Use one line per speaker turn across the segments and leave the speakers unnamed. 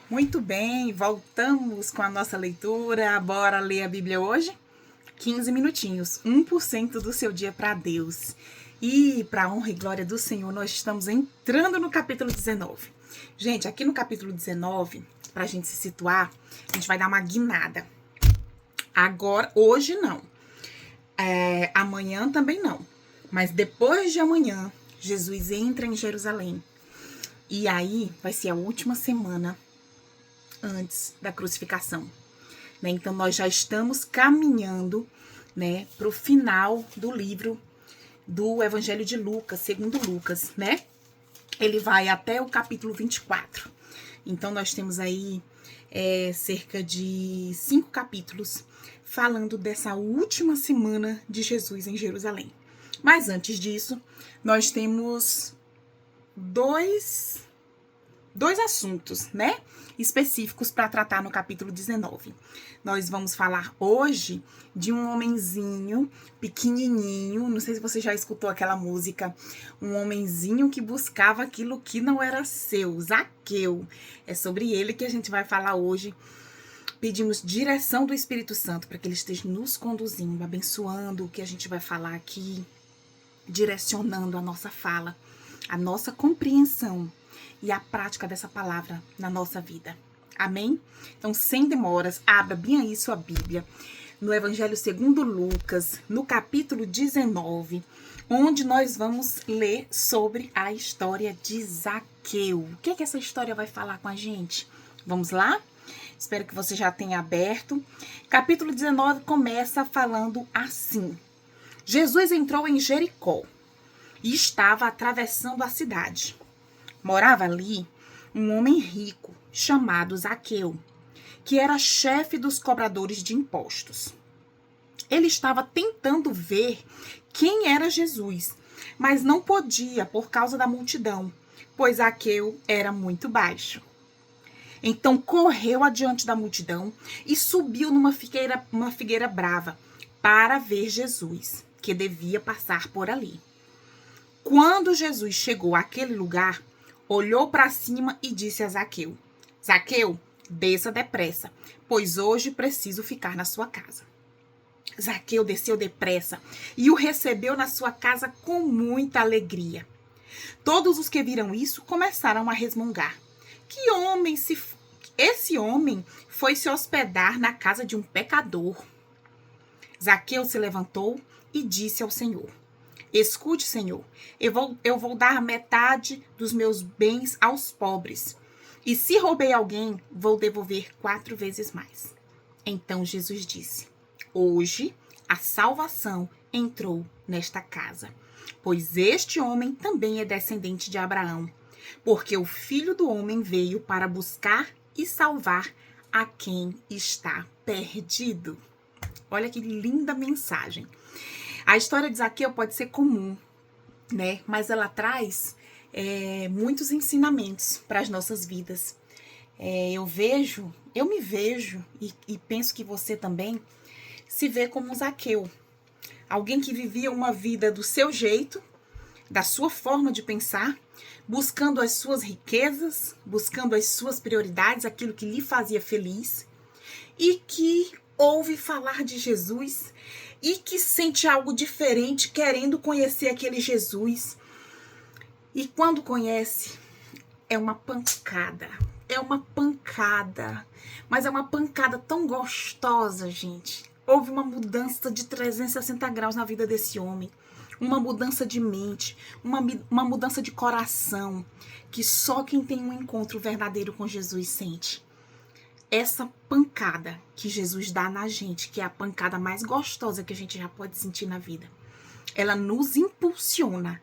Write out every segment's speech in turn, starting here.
Muito bem, voltamos com a nossa leitura. Bora ler a Bíblia hoje? 15 minutinhos, 1% do seu dia para Deus. E para a honra e glória do Senhor, nós estamos entrando no capítulo 19. Gente, aqui no capítulo 19, para a gente se situar, a gente vai dar uma guinada. Agora, hoje não. Amanhã também não. Mas depois de amanhã, Jesus entra em Jerusalém. E aí vai ser a última semana antes da crucificação, né? Então nós já estamos caminhando, né, para o final do livro do Evangelho de Lucas, segundo Lucas, né? Ele vai até o capítulo 24. Então nós temos aí cerca de 5 capítulos falando dessa última semana de Jesus em Jerusalém. Mas antes disso, nós temos dois assuntos, né, específicos para tratar no capítulo 19. Nós vamos falar hoje de um homenzinho pequenininho, não sei se você já escutou aquela música, um homenzinho que buscava aquilo que não era seu, Zaqueu. É sobre ele que a gente vai falar hoje. Pedimos direção do Espírito Santo para que ele esteja nos conduzindo, abençoando o que a gente vai falar aqui, direcionando a nossa fala, a nossa compreensão e a prática dessa palavra na nossa vida. Amém? Então, sem demoras, abra bem aí sua Bíblia, no Evangelho segundo Lucas, no capítulo 19, onde nós vamos ler sobre a história de Zaqueu. O que essa história vai falar com a gente? Vamos lá? Espero que você já tenha aberto. Capítulo 19 começa falando assim: Jesus entrou em Jericó e estava atravessando a cidade. Morava ali um homem rico chamado Zaqueu, que era chefe dos cobradores de impostos. Ele estava tentando ver quem era Jesus, mas não podia por causa da multidão, pois Zaqueu era muito baixo. Então correu adiante da multidão e subiu numa figueira brava para ver Jesus, que devia passar por ali. Quando Jesus chegou àquele lugar, olhou para cima e disse a Zaqueu: Zaqueu, desça depressa, pois hoje preciso ficar na sua casa. Zaqueu desceu depressa e o recebeu na sua casa com muita alegria. Todos os que viram isso começaram a resmungar. Esse homem foi se hospedar na casa de um pecador. Zaqueu se levantou e disse ao Senhor: Escute, Senhor, eu vou dar metade dos meus bens aos pobres. E se roubei alguém, vou devolver 4 vezes mais. Então Jesus disse: Hoje a salvação entrou nesta casa, pois este homem também é descendente de Abraão, porque o Filho do Homem veio para buscar e salvar a quem está perdido. Olha que linda mensagem. A história de Zaqueu pode ser comum, né? Mas ela traz muitos ensinamentos para as nossas vidas. Eu me vejo e penso que você também se vê como um Zaqueu. Alguém que vivia uma vida do seu jeito, da sua forma de pensar, buscando as suas riquezas, buscando as suas prioridades, aquilo que lhe fazia feliz, e que ouve falar de Jesus e que sente algo diferente, querendo conhecer aquele Jesus. E quando conhece, é uma pancada. Mas é uma pancada tão gostosa, gente. Houve uma mudança de 360 graus na vida desse homem. Uma mudança de mente, uma mudança de coração, que só quem tem um encontro verdadeiro com Jesus sente. Essa pancada que Jesus dá na gente, que é a pancada mais gostosa que a gente já pode sentir na vida, ela nos impulsiona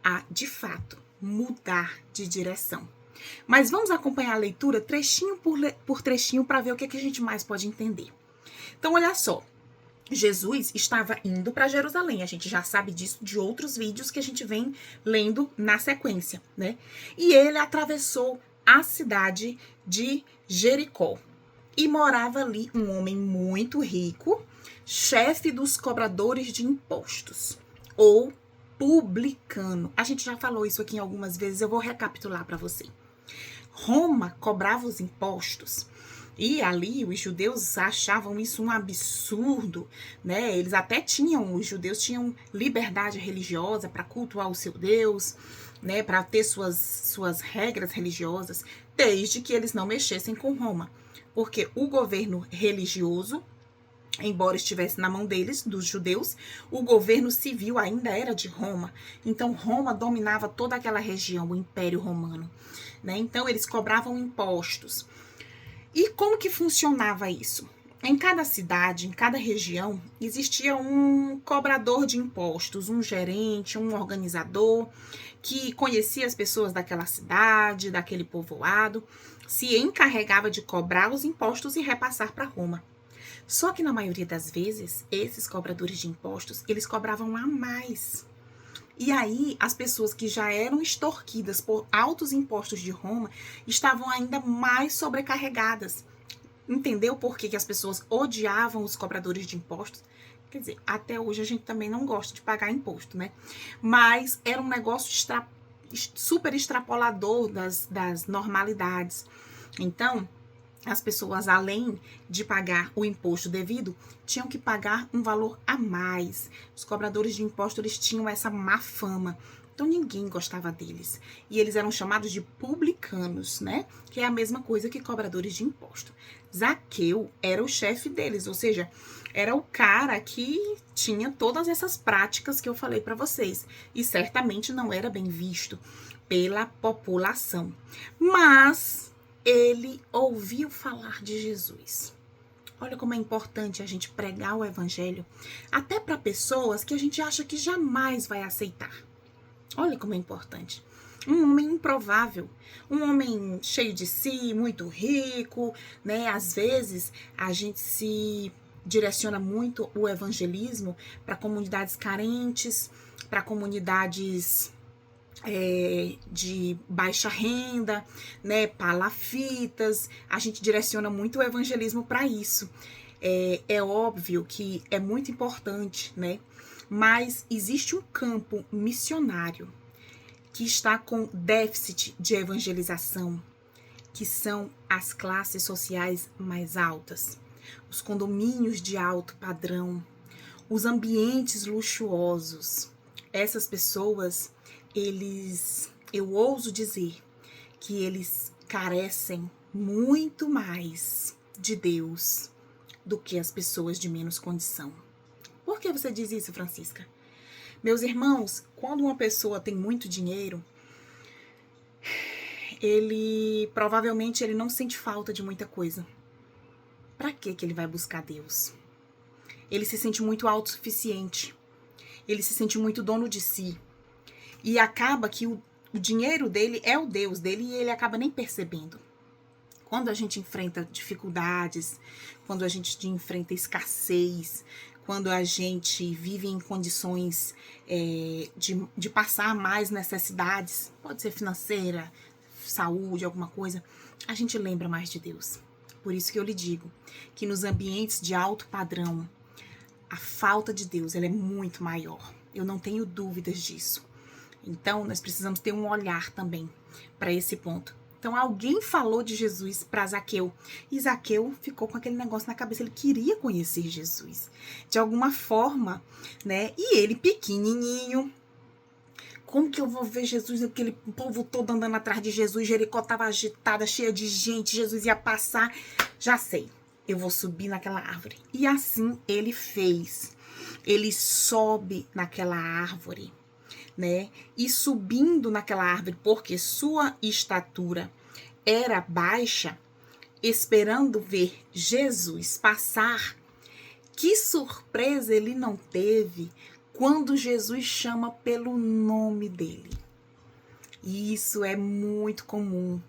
a, de fato, mudar de direção. Mas vamos acompanhar a leitura trechinho por trechinho para ver o que a gente mais pode entender. Então, olha só. Jesus estava indo para Jerusalém. A gente já sabe disso de outros vídeos que a gente vem lendo na sequência, né? E ele atravessou a cidade de Jericó. E morava ali um homem muito rico, chefe dos cobradores de impostos, ou publicano. A gente já falou isso aqui algumas vezes, eu vou recapitular para você. Roma cobrava os impostos. E ali os judeus achavam isso um absurdo, né? Os judeus tinham liberdade religiosa para cultuar o seu Deus, né? Para ter suas regras religiosas, desde que eles não mexessem com Roma. Porque o governo religioso, embora estivesse na mão deles, dos judeus, o governo civil ainda era de Roma. Então, Roma dominava toda aquela região, o Império Romano, né? Então, eles cobravam impostos. E como que funcionava isso? Em cada cidade, em cada região, existia um cobrador de impostos, um gerente, um organizador, que conhecia as pessoas daquela cidade, daquele povoado, se encarregava de cobrar os impostos e repassar para Roma. Só que na maioria das vezes, esses cobradores de impostos, eles cobravam a mais. E aí, as pessoas que já eram extorquidas por altos impostos de Roma estavam ainda mais sobrecarregadas. Entendeu por que as pessoas odiavam os cobradores de impostos? Quer dizer, até hoje a gente também não gosta de pagar imposto, né? Mas era um negócio super extrapolador das normalidades. Então, as pessoas, além de pagar o imposto devido, tinham que pagar um valor a mais. Os cobradores de imposto, eles tinham essa má fama. Então, ninguém gostava deles. E eles eram chamados de publicanos, né? Que é a mesma coisa que cobradores de imposto. Zaqueu era o chefe deles, ou seja, era o cara que tinha todas essas práticas que eu falei para vocês. E certamente não era bem visto pela população. Mas ele ouviu falar de Jesus. Olha como é importante a gente pregar o evangelho até para pessoas que a gente acha que jamais vai aceitar. Olha como é importante. Um homem improvável, um homem cheio de si, muito rico, né? Às vezes a gente se direciona muito o evangelismo para comunidades carentes, para comunidades de baixa renda, né, palafitas. A gente direciona muito o evangelismo para isso. É óbvio que é muito importante, né? Mas existe um campo missionário que está com déficit de evangelização, que são as classes sociais mais altas, os condomínios de alto padrão, os ambientes luxuosos. Essas pessoas, eu ouso dizer que eles carecem muito mais de Deus do que as pessoas de menos condição. Por que você diz isso, Francisca? Meus irmãos, quando uma pessoa tem muito dinheiro, provavelmente ele não sente falta de muita coisa. Para que ele vai buscar Deus? Ele se sente muito autossuficiente. Ele se sente muito dono de si. E acaba que o dinheiro dele é o Deus dele e ele acaba nem percebendo. Quando a gente enfrenta dificuldades, quando a gente enfrenta escassez, quando a gente vive em condições de passar mais necessidades, pode ser financeira, saúde, alguma coisa, a gente lembra mais de Deus. Por isso que eu lhe digo que nos ambientes de alto padrão, a falta de Deus ela é muito maior. Eu não tenho dúvidas disso. Então, nós precisamos ter um olhar também para esse ponto. Então, alguém falou de Jesus para Zaqueu. E Zaqueu ficou com aquele negócio na cabeça. Ele queria conhecer Jesus. De alguma forma, né? E ele, pequenininho. Como que eu vou ver Jesus? Aquele povo todo andando atrás de Jesus. Jericó estava agitada, cheia de gente. Jesus ia passar. Já sei. Eu vou subir naquela árvore. E assim ele fez. Ele sobe naquela árvore, né? E subindo naquela árvore, porque sua estatura era baixa, esperando ver Jesus passar, que surpresa ele não teve quando Jesus chama pelo nome dele. E isso é muito comum.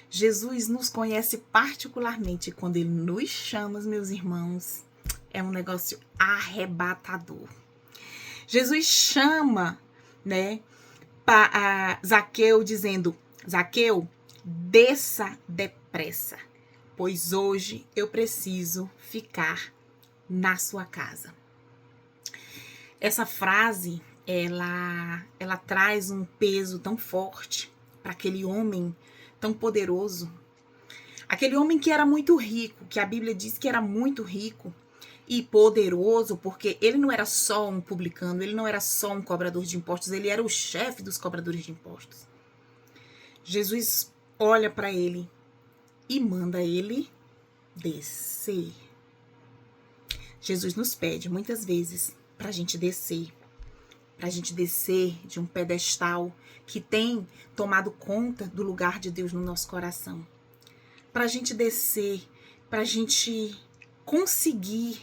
Jesus nos conhece particularmente quando ele nos chama, meus irmãos. É um negócio arrebatador. Jesus chama, né, para Zaqueu dizendo: Zaqueu, desça depressa, pois hoje eu preciso ficar na sua casa. Essa frase, ela traz um peso tão forte para aquele homem tão poderoso. Aquele homem que era muito rico, que a Bíblia diz que era muito rico e poderoso, porque ele não era só um publicano, ele não era só um cobrador de impostos, ele era o chefe dos cobradores de impostos. Jesus olha para ele e manda ele descer. Jesus nos pede muitas vezes para a gente descer de um pedestal que tem tomado conta do lugar de Deus no nosso coração. Para a gente descer, para a gente conseguir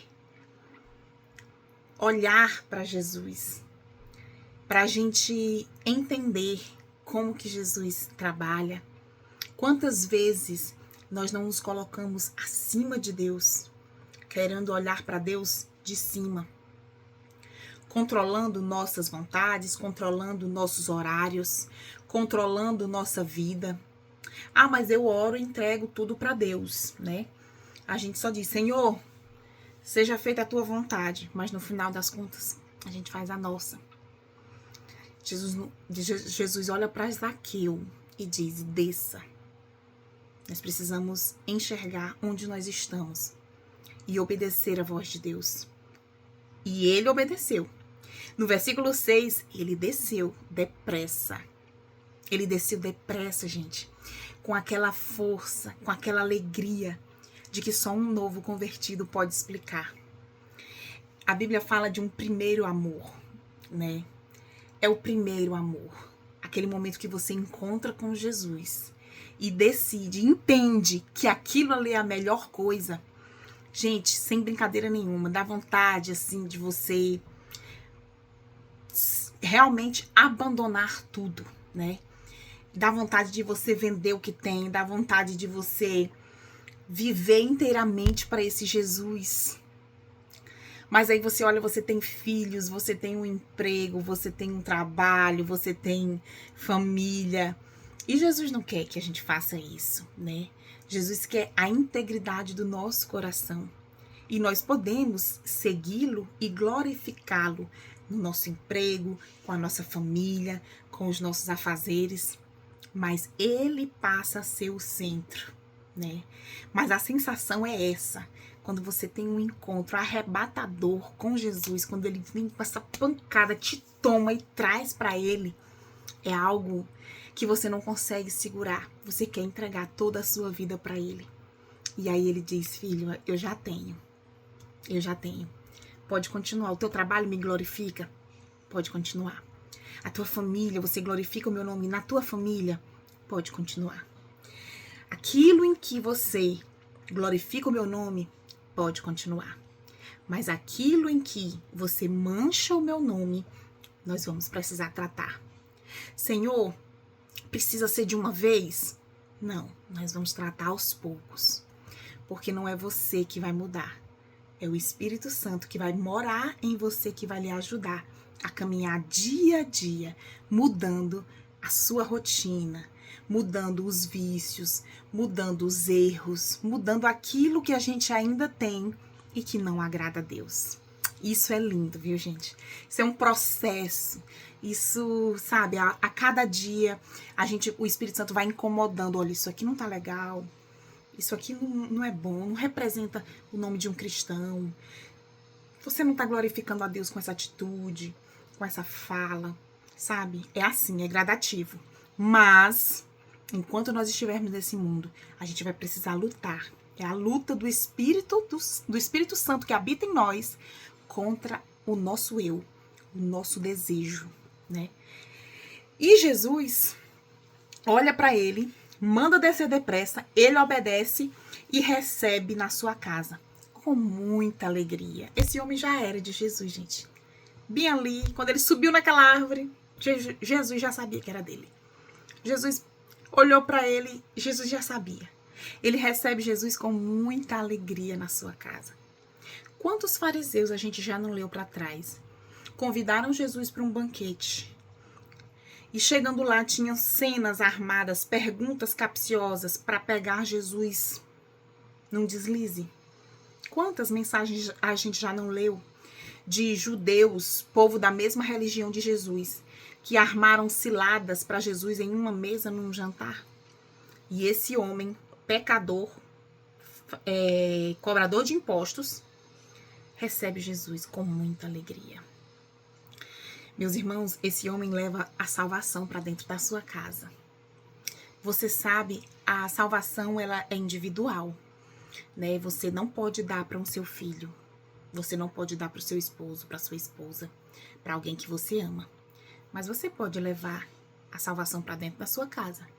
olhar para Jesus, para a gente entender como que Jesus trabalha. Quantas vezes nós não nos colocamos acima de Deus, querendo olhar para Deus de cima, controlando nossas vontades, controlando nossos horários, controlando nossa vida. Ah, mas eu oro e entrego tudo para Deus, né? A gente só diz, Senhor, seja feita a tua vontade, mas no final das contas, a gente faz a nossa. Jesus olha para Zaqueu e diz, desça. Nós precisamos enxergar onde nós estamos e obedecer a voz de Deus. E ele obedeceu. No versículo 6, ele desceu depressa. Ele desceu depressa, gente, com aquela força, com aquela alegria de que só um novo convertido pode explicar. A Bíblia fala de um primeiro amor, né? É o primeiro amor. Aquele momento que você encontra com Jesus e decide, entende que aquilo ali é a melhor coisa. Gente, sem brincadeira nenhuma, dá vontade, assim, de você realmente abandonar tudo, né? Dá vontade de você vender o que tem, dá vontade de você viver inteiramente para esse Jesus. Mas aí você olha, você tem filhos, você tem um emprego, você tem um trabalho, você tem família. E Jesus não quer que a gente faça isso, né? Jesus quer a integridade do nosso coração. E nós podemos segui-lo e glorificá-lo no nosso emprego, com a nossa família, com os nossos afazeres. Mas ele passa a ser o centro, né? Mas a sensação é essa. Quando você tem um encontro arrebatador com Jesus, quando ele vem com essa pancada, te toma e traz para ele, é algo que você não consegue segurar. Você quer entregar toda a sua vida para ele. E aí ele diz, filho, eu já tenho. Pode continuar. O teu trabalho me glorifica? Pode continuar. A tua família, você glorifica o meu nome na tua família? Pode continuar. Aquilo em que você glorifica o meu nome, pode continuar. Mas aquilo em que você mancha o meu nome, nós vamos precisar tratar. Senhor, precisa ser de uma vez? Não, nós vamos tratar aos poucos. Porque não é você que vai mudar. É o Espírito Santo que vai morar em você, que vai lhe ajudar a caminhar dia a dia, mudando a sua rotina, mudando os vícios, mudando os erros, mudando aquilo que a gente ainda tem e que não agrada a Deus. Isso é lindo, viu, gente? Isso é um processo. Isso, sabe, a cada dia o Espírito Santo vai incomodando. Olha, isso aqui não tá legal. Isso aqui não é bom, não representa o nome de um cristão. Você não tá glorificando a Deus com essa atitude, com essa fala, sabe? É assim, é gradativo. Mas, enquanto nós estivermos nesse mundo, a gente vai precisar lutar. É a luta do Espírito Santo que habita em nós contra o nosso eu, o nosso desejo, né? E Jesus olha para ele, manda descer depressa, ele obedece e recebe na sua casa com muita alegria. Esse homem já era de Jesus, gente. Bem ali, quando ele subiu naquela árvore, Jesus já sabia que era dele. Jesus olhou para ele, Jesus já sabia. Ele recebe Jesus com muita alegria na sua casa. Quantos fariseus a gente já não leu para trás? Convidaram Jesus para um banquete. E chegando lá, tinham cenas armadas, perguntas capciosas para pegar Jesus num deslize. Quantas mensagens a gente já não leu de judeus, povo da mesma religião de Jesus, que armaram ciladas para Jesus em uma mesa num jantar? E esse homem, pecador, cobrador de impostos, recebe Jesus com muita alegria. Meus irmãos, esse homem leva a salvação para dentro da sua casa. Você sabe, a salvação ela é individual, né? Você não pode dar para um seu filho, você não pode dar para o seu esposo, para sua esposa, para alguém que você ama. Mas você pode levar a salvação para dentro da sua casa.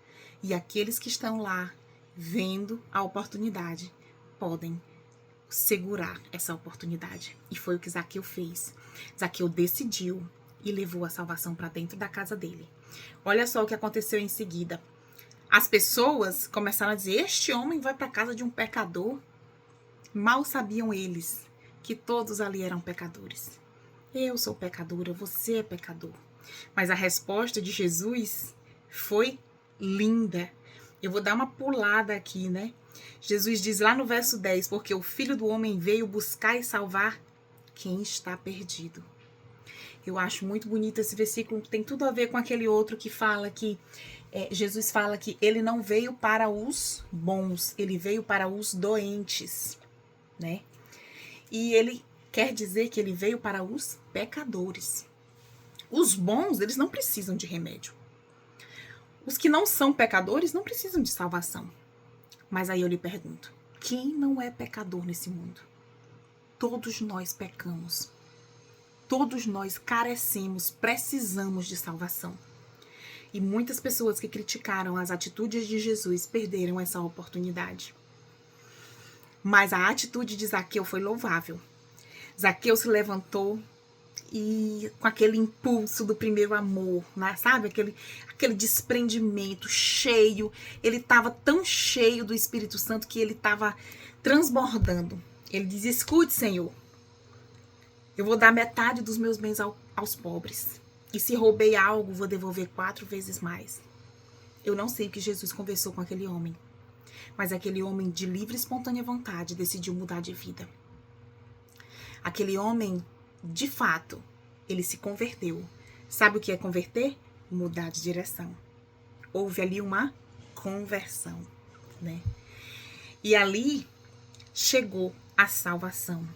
E aqueles que estão lá vendo a oportunidade podem segurar essa oportunidade. E foi o que Zaqueu fez. Zaqueu decidiu e levou a salvação para dentro da casa dele. Olha só o que aconteceu em seguida. As pessoas começaram a dizer: este homem vai para a casa de um pecador. Mal sabiam eles que todos ali eram pecadores. Eu sou pecadora, você é pecador. Mas a resposta de Jesus foi linda. Eu vou dar uma pulada aqui, né? Jesus diz lá no verso 10, porque o Filho do Homem veio buscar e salvar quem está perdido. Eu acho muito bonito esse versículo, tem tudo a ver com aquele outro que fala que Jesus fala que ele não veio para os bons, ele veio para os doentes, né? E ele quer dizer que ele veio para os pecadores. Os bons, eles não precisam de remédio. Os que não são pecadores não precisam de salvação. Mas aí eu lhe pergunto, quem não é pecador nesse mundo? Todos nós pecamos. Todos nós carecemos, precisamos de salvação. E muitas pessoas que criticaram as atitudes de Jesus perderam essa oportunidade. Mas a atitude de Zaqueu foi louvável. Zaqueu se levantou e com aquele impulso do primeiro amor, né? Sabe? Aquele desprendimento cheio. Ele estava tão cheio do Espírito Santo que ele estava transbordando. Ele diz: escute, Senhor, eu vou dar metade dos meus bens aos pobres. E se roubei algo, vou devolver 4 vezes mais. Eu não sei o que Jesus conversou com aquele homem. Mas aquele homem, de livre e espontânea vontade, decidiu mudar de vida. Aquele homem, de fato, ele se converteu. Sabe o que é converter? Mudar de direção. Houve ali uma conversão, né? E ali chegou a salvação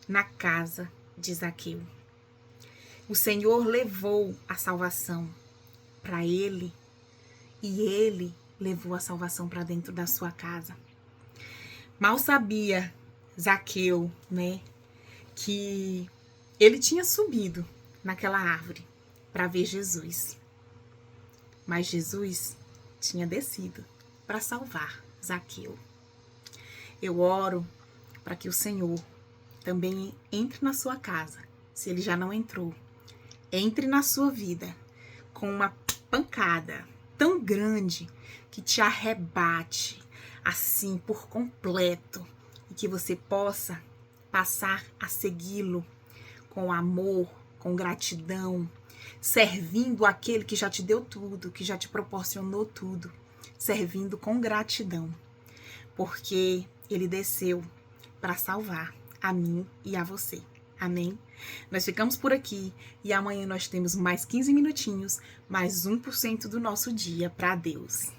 na casa de Zaqueu. O Senhor levou a salvação para ele e ele levou a salvação para dentro da sua casa. Mal sabia Zaqueu, né, que ele tinha subido naquela árvore para ver Jesus. Mas Jesus tinha descido para salvar Zaqueu. Eu oro para que o Senhor também entre na sua casa, se ele já não entrou. Entre na sua vida com uma pancada tão grande que te arrebate assim por completo e que você possa passar a segui-lo com amor, com gratidão, servindo aquele que já te deu tudo, que já te proporcionou tudo, servindo com gratidão, porque ele desceu para salvar a mim e a você. Amém? Nós ficamos por aqui e amanhã nós temos mais 15 minutinhos, mais 1% do nosso dia para Deus.